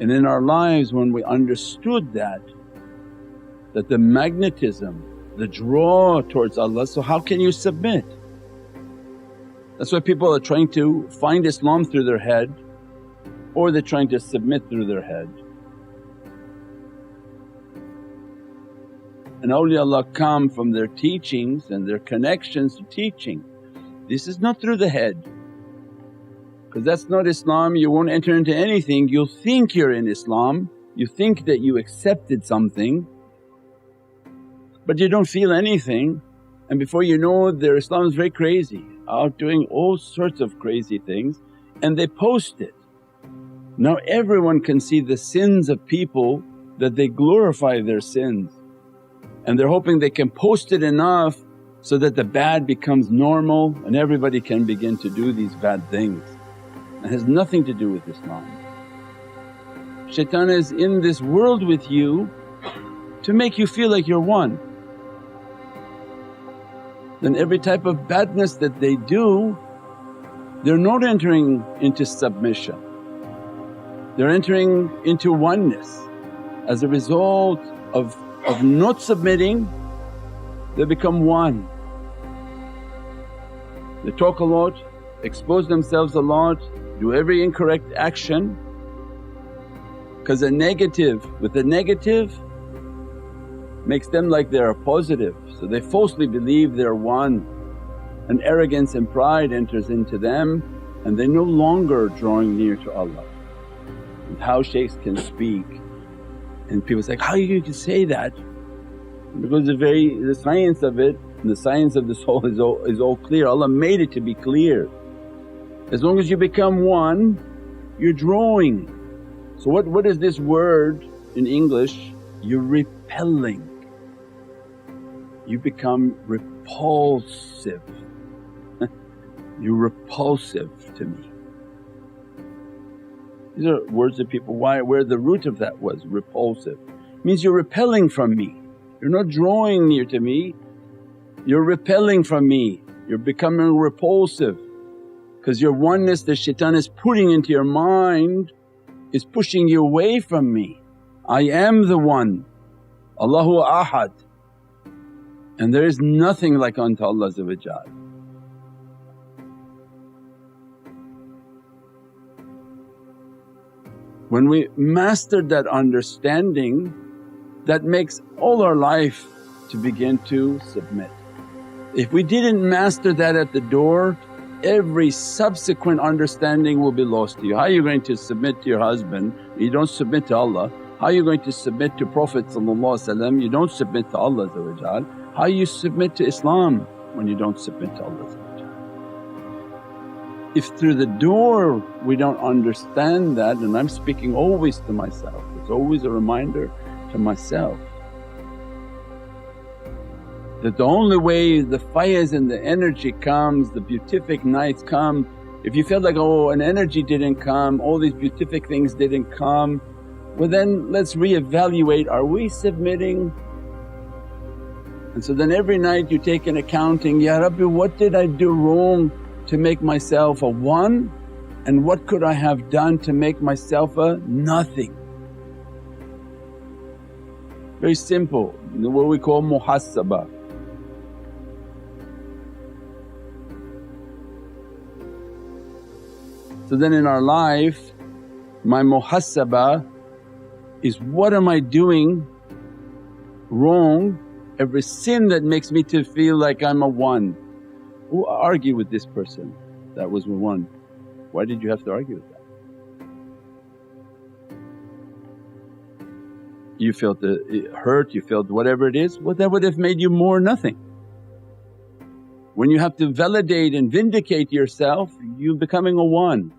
And in our lives when we understood that the magnetism, the draw towards Allah, so how can you submit? That's why people are trying to find Islam through their head or they're trying to submit through their head. And awliyaullah come from their teachings and their connections to teaching. This is not through the head, because that's not Islam. You won't enter into anything, you'll think you're in Islam, you think that you accepted something but you don't feel anything, and before you know their Islam is very crazy, out doing all sorts of crazy things, and they post it. Now everyone can see the sins of people that they glorify their sins, and they're hoping they can post it enough so that the bad becomes normal and everybody can begin to do these bad things. It has nothing to do with Islam. Shaitan is in this world with you to make you feel like you're one. Then every type of badness that they do, they're not entering into submission, they're entering into oneness. As a result of not submitting, they become one. They talk a lot, expose themselves a lot, do every incorrect action, because a negative with a negative makes them like they're a positive, so they falsely believe they're one, and arrogance and pride enters into them and they're no longer drawing near to Allah. And how shaykhs can speak and people say, how you can say that? Because the science of it and the science of the soul is all clear. Allah made it to be clear. As long as you become one, you're drawing. So what is this word in English? You're repelling. You become repulsive. You're repulsive to me. These are words that people, where the root of that was repulsive. Means you're repelling from me, you're not drawing near to me, you're repelling from me, you're becoming repulsive. Because your oneness that shaitan is putting into your mind is pushing you away from me. I am the one, Allahu Ahad, and there is nothing like unto Allah Azawajal. When we mastered that understanding, that makes all our life to begin to submit. If we didn't master that at the door, every subsequent understanding will be lost to you. How are you going to submit to your husband? You don't submit to Allah. How are you going to submit to Prophet? You don't submit to Allah. How you submit to Islam when you don't submit to Allah? If through the door we don't understand that, and I'm speaking always to myself, it's always a reminder to myself that the only way the fires and the energy comes, the beatific nights come, if you feel like, oh an energy didn't come, all these beatific things didn't come, well then let's reevaluate, are we submitting? And so then every night you take an accounting, Ya Rabbi, what did I do wrong to make myself a one, and what could I have done to make myself a nothing? Very simple, what we call muhasabah. So then in our life, my muhasabah is what am I doing wrong, every sin that makes me to feel like I'm a one. Who argue with this person that was one? Why did you have to argue with that? You felt hurt, you felt whatever it is, well that would have made you more nothing. When you have to validate and vindicate yourself, you're becoming a one.